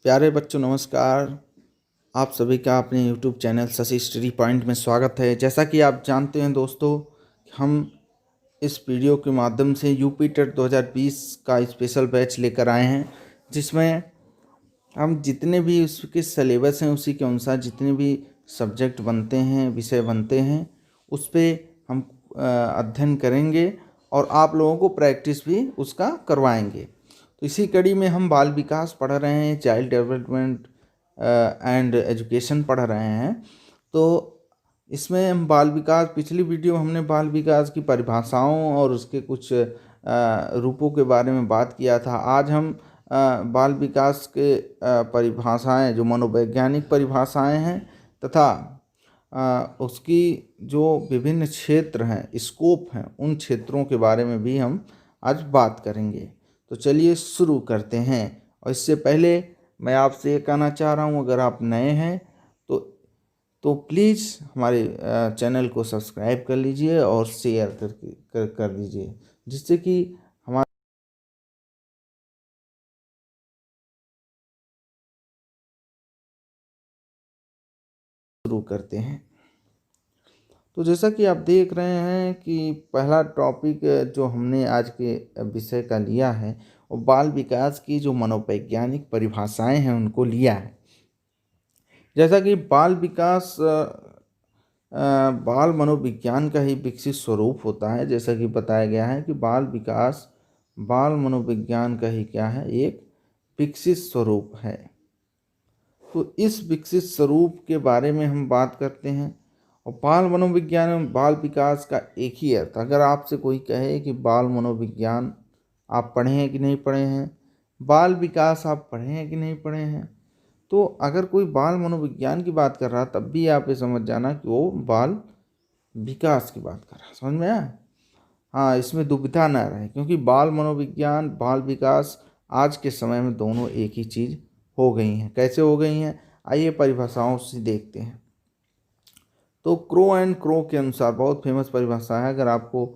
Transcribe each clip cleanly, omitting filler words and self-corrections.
प्यारे बच्चों नमस्कार। आप सभी का अपने YouTube channel Shashi study point में स्वागत है। जैसा कि आप जानते हैं दोस्तों, हम इस वीडियो के माध्यम से यूपी टेट 2020 का स्पेशल बैच लेकर आए हैं, जिसमें हम जितने भी उसके सिलेबस हैं उसी के अनुसार जितने भी सब्जेक्ट बनते हैं, विषय बनते हैं, उस पर हम अध्ययन करेंगे और आप लोगों को प्रैक्टिस भी उसका करवाएंगे। तो इसी कड़ी में हम बाल विकास पढ़ रहे हैं, चाइल्ड डेवलपमेंट एंड एजुकेशन पढ़ रहे हैं। तो इसमें हम बाल विकास, पिछली वीडियो हमने बाल विकास की परिभाषाओं और उसके कुछ रूपों के बारे में बात किया था। आज हम बाल विकास के परिभाषाएं, जो मनोवैज्ञानिक परिभाषाएं हैं, तथा उसकी जो विभिन्न क्षेत्र हैं, स्कोप हैं, उन क्षेत्रों के बारे में भी हम आज बात करेंगे। तो चलिए शुरू करते हैं। और इससे पहले मैं आपसे ये कहना चाह रहा हूँ, अगर आप नए हैं तो प्लीज़ हमारे चैनल को सब्सक्राइब कर लीजिए और शेयर कर दीजिए, जिससे कि हमारे शुरू करते हैं। तो जैसा कि आप देख रहे हैं कि पहला टॉपिक जो हमने आज के विषय का लिया है वो बाल विकास की जो मनोवैज्ञानिक परिभाषाएं हैं उनको लिया है। जैसा कि बाल विकास बाल मनोविज्ञान का ही विकसित स्वरूप होता है। जैसा कि बताया गया है कि बाल विकास बाल मनोविज्ञान का ही क्या है, एक विकसित स्वरूप है। तो इस विकसित स्वरूप के बारे में हम बात करते हैं। और बाल मनोविज्ञान में बाल विकास का एक ही अर्थ, अगर आपसे कोई कहे कि बाल मनोविज्ञान आप पढ़े हैं कि नहीं पढ़े हैं, बाल विकास आप पढ़े हैं कि नहीं पढ़े हैं, तो अगर कोई बाल मनोविज्ञान की बात कर रहा तब भी आप ये समझ जाना कि वो बाल विकास की बात कर रहा है। समझ में आया? हाँ, इसमें दुविधा न रहे, क्योंकि बाल मनोविज्ञान, बाल विकास आज के समय में दोनों एक ही चीज़ हो गई हैं। कैसे हो गई हैं, आइए परिभाषाओं से देखते हैं। तो क्रो एंड क्रो के अनुसार बहुत फेमस परिभाषा है। अगर आपको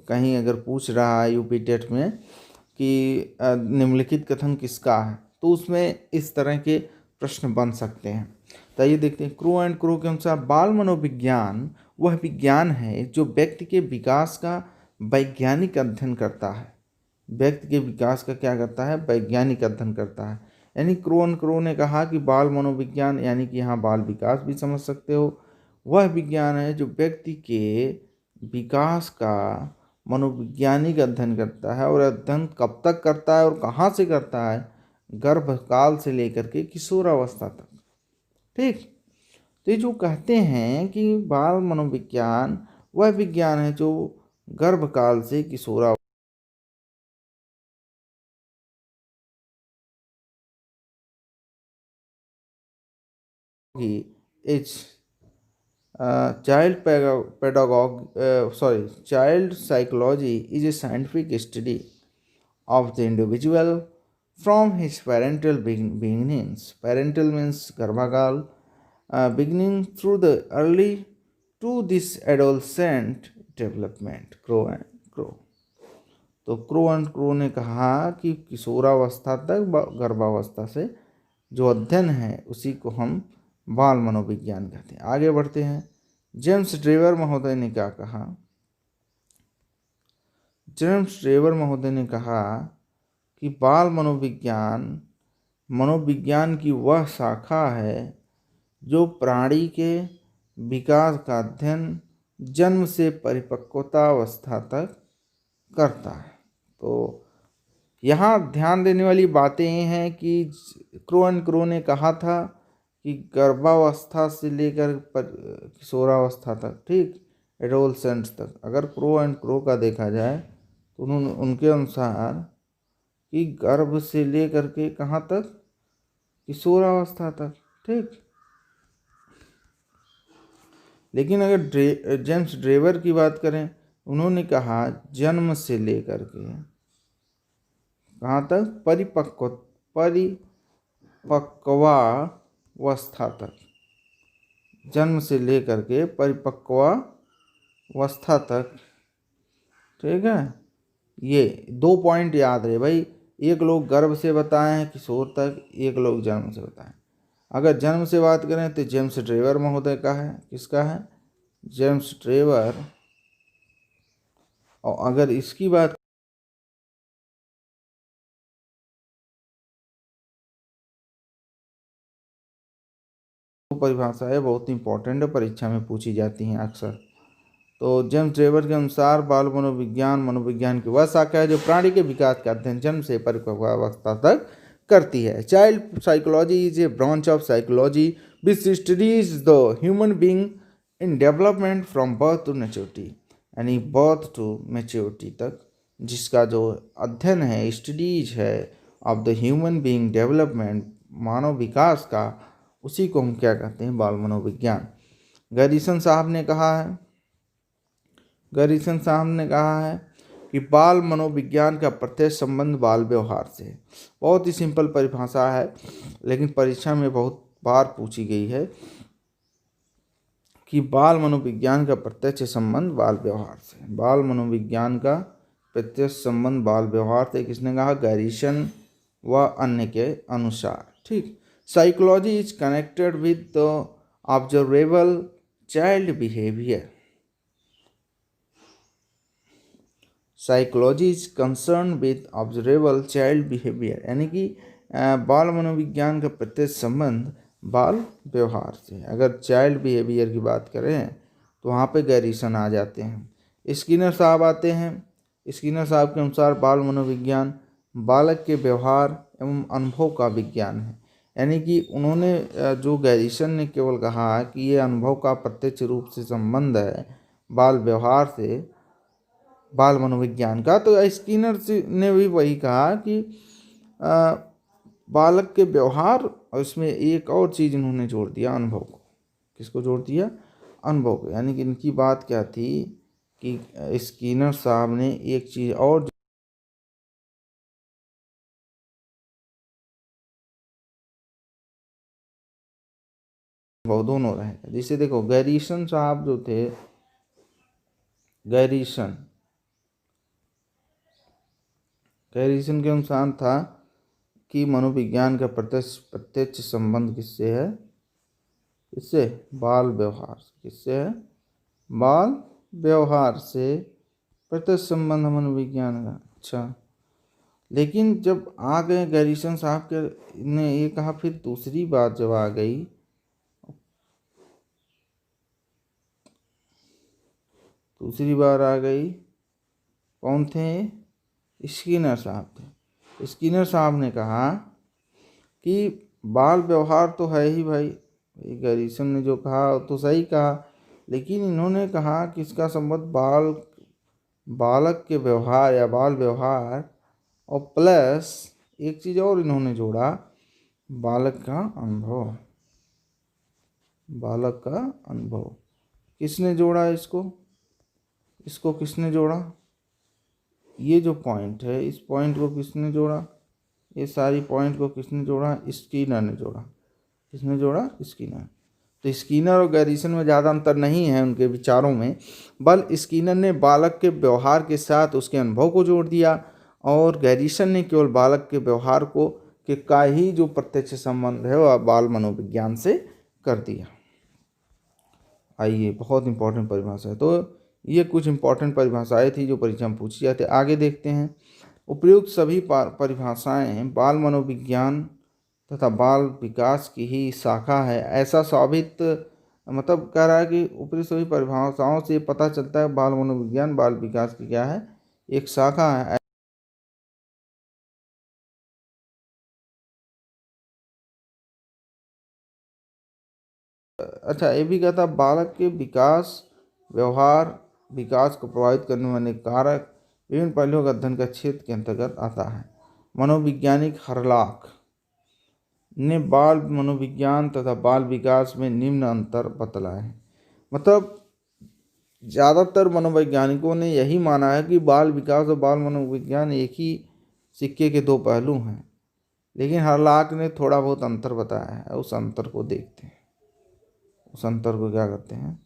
कहीं अगर पूछ रहा है यूपी टेट में कि निम्नलिखित कथन किसका है, तो उसमें इस तरह के प्रश्न बन सकते हैं। तो ये देखते हैं, क्रो एंड क्रो के अनुसार बाल मनोविज्ञान वह विज्ञान है जो व्यक्ति के विकास का वैज्ञानिक अध्ययन करता है। व्यक्ति के विकास का क्या करता है, वैज्ञानिक अध्ययन करता है। यानी क्रो एंड क्रो ने कहा कि बाल मनोविज्ञान, यानी कि यहाँ बाल विकास भी समझ सकते हो, वह विज्ञान है जो व्यक्ति के विकास का मनोवैज्ञानिक अध्ययन करता है। और अध्ययन कब तक करता है और कहाँ से करता है, गर्भकाल से लेकर के किशोरावस्था तक। ठीक, तो ये जो कहते हैं कि बाल मनोविज्ञान वह विज्ञान है जो गर्भकाल से किशोरावस्था की as child psychology is a scientific study of the individual from his parental beginnings. Parental means Garbhakal, beginning through the early to this adolescent development. Crow and Crow. तो क्रो एंड क्रो ने कहा कि किशोरावस्था तक, गर्भावस्था से जो अध्ययन है उसी को हम बाल मनोविज्ञान कहते हैं। आगे बढ़ते हैं। जेम्स ड्रेवर महोदय ने क्या कहा? जेम्स ड्रेवर महोदय ने कहा कि बाल मनोविज्ञान की वह शाखा है जो प्राणी के विकास का अध्ययन जन्म से परिपक्वतावस्था तक करता है। तो यहाँ ध्यान देने वाली बातें ये हैं कि क्रो एंड क्रो ने कहा था कि गर्भावस्था से लेकर किशोरावस्था तक, ठीक, एडोलसेंट्स तक। अगर क्रो एंड क्रो का देखा जाए तो उनके अनुसार कि गर्भ से लेकर के कहाँ तक, किशोरावस्था तक, ठीक। लेकिन अगर जेम्स ड्रेवर की बात करें, उन्होंने कहा जन्म से लेकर के कहाँ तक, परिपक्वावस्था तक, जन्म से लेकर के परिपक्वावस्था तक, ठीक है। ये 2 पॉइंट याद रहे भाई, एक लोग गर्भ से बताए हैं किशोर तक, एक लोग जन्म से बताएं। अगर जन्म से बात करें तो जेम्स ट्रेवर महोदय का है। किसका है? James Trevor. और अगर इसकी बात परिभाषा है, बहुत इंपॉर्टेंट है, परीक्षा में पूछी जाती हैं अक्सर। तो जेम्स ट्रेवर के अनुसार बाल मनोविज्ञान मनोविज्ञान की वह शाखा है जो प्राणी के विकास का अध्ययन जन्म से परिपक्वावस्था तक करती है। Child psychology is a branch of psychology which studies the human being in development from birth to maturity, यानी बर्थ टू मैच्योरिटी तक जिसका जो अध्ययन है, स्टडीज है of the human being development, मानव विकास का, उसी को हम क्या कहते हैं? बाल मनोविज्ञान। गैरिसन साहब ने कहा है कि बाल मनोविज्ञान का प्रत्यक्ष संबंध बाल व्यवहार से है। बहुत ही सिंपल परिभाषा है, लेकिन परीक्षा में बहुत बार पूछी गई है कि बाल मनोविज्ञान का प्रत्यक्ष संबंध बाल व्यवहार से। बाल मनोविज्ञान का प्रत्यक्ष संबंध बाल व्यवहार से किसने कहा? गैरिसन व अन्य के अनुसार। ठीक। Psychology is connected with the observable child behaviour. Psychology is concern with observable child behaviour, यानी कि बाल मनोविज्ञान का प्रत्यक्ष संबंध बाल व्यवहार से। अगर चाइल्ड बिहेवियर की बात करें तो वहाँ पे गैरिसन आ जाते हैं। स्किनर साहब आते हैं। स्किनर साहब के अनुसार बाल मनोविज्ञान बालक के व्यवहार एवं अनुभव का विज्ञान है, यानी कि उन्होंने जो गैरिसन ने केवल कहा कि ये अनुभव का प्रत्यक्ष रूप से संबंध है बाल व्यवहार से, बाल मनोविज्ञान का, तो स्किनर ने भी वही कहा कि बालक के व्यवहार, और इसमें एक और चीज़ इन्होंने जोड़ दिया, अनुभव को। किसको जोड़ दिया? अनुभव को। यानी कि इनकी बात क्या थी कि स्किनर साहब ने एक चीज़ और दोनों रहेगा। जिसे देखो गैरिसन साहब जो थे, गैरिसन के अनुसार था कि मनोविज्ञान का प्रत्यक्ष संबंध किससे है? इससे बाल व्यवहार से। किससे है? बाल व्यवहार से प्रत्यक्ष संबंध मनोविज्ञान का। अच्छा, लेकिन जब आ गए गैरिसन साहब के ने ये कहा, फिर दूसरी बात जब आ गई, दूसरी बार आ गई, कौन थे? स्किनर साहब थे। स्किनर साहब ने कहा कि बाल व्यवहार तो है ही भाई, गैरिसन ने जो कहा तो सही कहा, लेकिन इन्होंने कहा कि इसका संबंध बालक के व्यवहार या बाल व्यवहार, और प्लस एक चीज़ और इन्होंने जोड़ा, बालक का अनुभव। बालक का अनुभव किसने जोड़ा? इसको किसने जोड़ा? ये जो पॉइंट है, इस पॉइंट को किसने जोड़ा? ये सारी पॉइंट को किसने जोड़ा? स्किनर ने जोड़ा। किसने जोड़ा? स्किनर। तो स्किनर और गैरिसन में ज़्यादा अंतर नहीं है उनके विचारों में, बल स्किनर ने बालक के व्यवहार के साथ उसके अनुभव को जोड़ दिया, और गैरिसन ने केवल बालक के व्यवहार को के का ही जो प्रत्यक्ष संबंध है वह बाल मनोविज्ञान से कर दिया। आइए, बहुत इंपॉर्टेंट परिभाषा है। तो ये कुछ इंपॉर्टेंट परिभाषाएं थी जो परीक्षा में पूछी जाती है। आगे देखते हैं। उपयुक्त सभी परिभाषाएं बाल मनोविज्ञान तथा बाल विकास की ही शाखा है, ऐसा साबित, मतलब कह रहा है कि उपयुक्त सभी परिभाषाओं से पता चलता है बाल मनोविज्ञान बाल विकास की क्या है? एक शाखा है। अच्छा, ये भी कहता बालक के व्यवहार विकास को प्रभावित करने वाले कारक विभिन्न पहलुओं का अध्ययन का क्षेत्र के अंतर्गत आता है। मनोवैज्ञानिक हरलाक ने बाल मनोविज्ञान तथा बाल विकास में निम्न अंतर बतलाए हैं। मतलब ज़्यादातर मनोवैज्ञानिकों ने यही माना है कि बाल विकास और बाल मनोविज्ञान एक ही सिक्के के दो पहलू हैं, लेकिन हरलाक ने थोड़ा बहुत अंतर बताया है। उस अंतर को देखते हैं, उस अंतर को क्या करते हैं?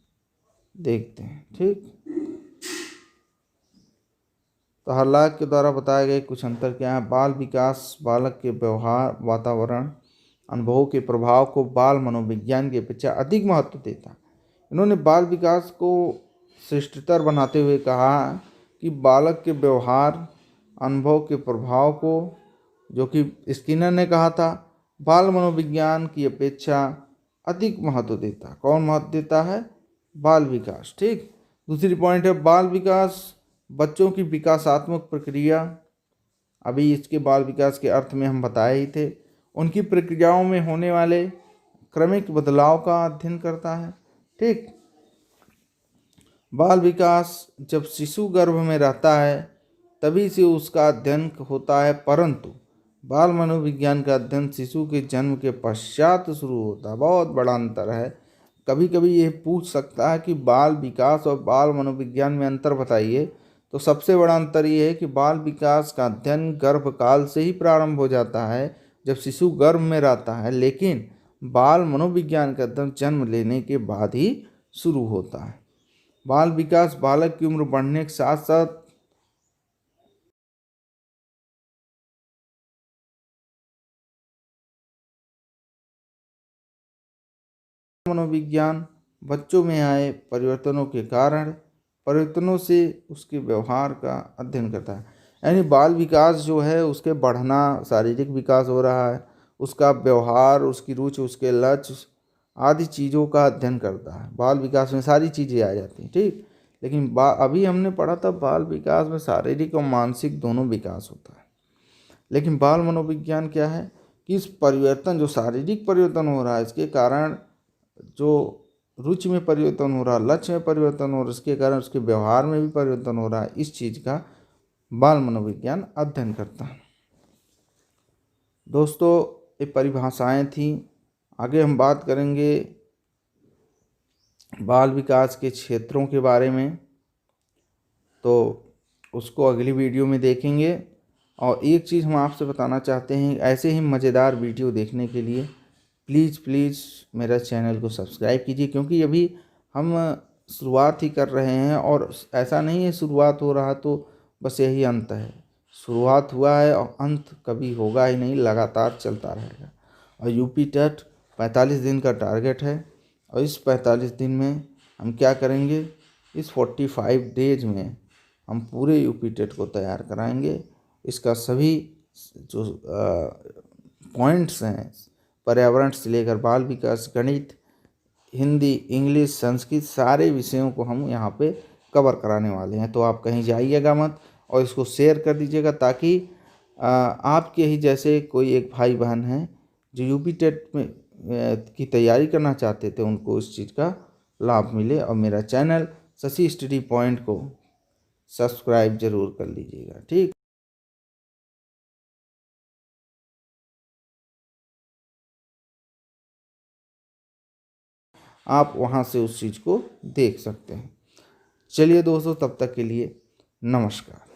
देखते हैं। ठीक। तो हर्लॉग के द्वारा बताए गए कुछ अंतर क्या है। बाल विकास बालक के व्यवहार, वातावरण, अनुभवों के प्रभाव को बाल मनोविज्ञान की अपेक्षा अधिक महत्व देता है। इन्होंने बाल विकास को श्रेष्ठतर बनाते हुए कहा कि बालक के व्यवहार, अनुभव के प्रभाव को, जो कि स्किनर ने कहा था, बाल मनोविज्ञान की अपेक्षा अधिक महत्व देता है। कौन महत्व देता है? बाल विकास। ठीक। दूसरी पॉइंट है बाल विकास बच्चों की विकासात्मक प्रक्रिया। अभी इसके बाल विकास के अर्थ में हम बताए ही थे। उनकी प्रक्रियाओं में होने वाले क्रमिक बदलाव का अध्ययन करता है। ठीक। बाल विकास जब शिशु गर्भ में रहता है तभी से उसका अध्ययन होता है, परंतु बाल मनोविज्ञान का अध्ययन शिशु के जन्म के पश्चात शुरू होता है। बहुत बड़ा अंतर है। कभी कभी ये पूछ सकता है कि बाल विकास और बाल मनोविज्ञान में अंतर बताइए। तो सबसे बड़ा अंतर ये है कि बाल विकास का अध्ययन गर्भकाल से ही प्रारंभ हो जाता है, जब शिशु गर्भ में रहता है, लेकिन बाल मनोविज्ञान का अध्ययन जन्म लेने के बाद ही शुरू होता है। बाल विकास बालक की उम्र बढ़ने के साथ साथ मनोविज्ञान बच्चों में आए परिवर्तनों के कारण परिवर्तनों से उसके व्यवहार का अध्ययन करता है। यानी बाल विकास जो है उसके बढ़ना, शारीरिक विकास हो रहा है, उसका व्यवहार, उसकी रुचि, उसके लक्ष्य आदि चीज़ों का अध्ययन करता है। बाल विकास में सारी चीज़ें आ जाती हैं। ठीक। लेकिन अभी हमने पढ़ा था बाल विकास में शारीरिक और मानसिक दोनों विकास होता है। लेकिन बाल मनोविज्ञान क्या है कि इस परिवर्तन, जो शारीरिक परिवर्तन हो रहा है, इसके कारण जो रुचि में परिवर्तन हो रहा है, लक्ष्य में परिवर्तन हो रहा है, इसके कारण उसके व्यवहार में भी परिवर्तन हो रहा है, इस चीज़ का बाल मनोविज्ञान अध्ययन करता है। दोस्तों, ये परिभाषाएं थी। आगे हम बात करेंगे बाल विकास के क्षेत्रों के बारे में, तो उसको अगली वीडियो में देखेंगे। और एक चीज़ हम आपसे बताना चाहते हैं, ऐसे ही मज़ेदार वीडियो देखने के लिए प्लीज़ मेरा चैनल को सब्सक्राइब कीजिए, क्योंकि अभी हम शुरुआत ही कर रहे हैं। और ऐसा नहीं है शुरुआत हो रहा तो बस यही अंत है। शुरुआत हुआ है और अंत कभी होगा ही नहीं, लगातार चलता रहेगा। और यूपी टेट 45 दिन का टारगेट है, और इस 45 दिन में हम क्या करेंगे, इस 45 डेज में हम पूरे यूपी टेट को तैयार कराएंगे। इसका सभी जो पॉइंट्स हैं, पर्यावरण से लेकर बाल विकास, गणित, हिंदी, इंग्लिश, संस्कृत, सारे विषयों को हम यहाँ पे कवर कराने वाले हैं। तो आप कहीं जाइएगा मत, और इसको शेयर कर दीजिएगा, ताकि आपके ही जैसे कोई एक भाई बहन हैं जो यूपी टेट में की तैयारी करना चाहते थे, उनको इस चीज़ का लाभ मिले। और मेरा चैनल शशि स्टडी पॉइंट को सब्सक्राइब जरूर कर लीजिएगा। ठीक। आप वहाँ से उस चीज़ को देख सकते हैं। चलिए दोस्तों, तब तक के लिए नमस्कार।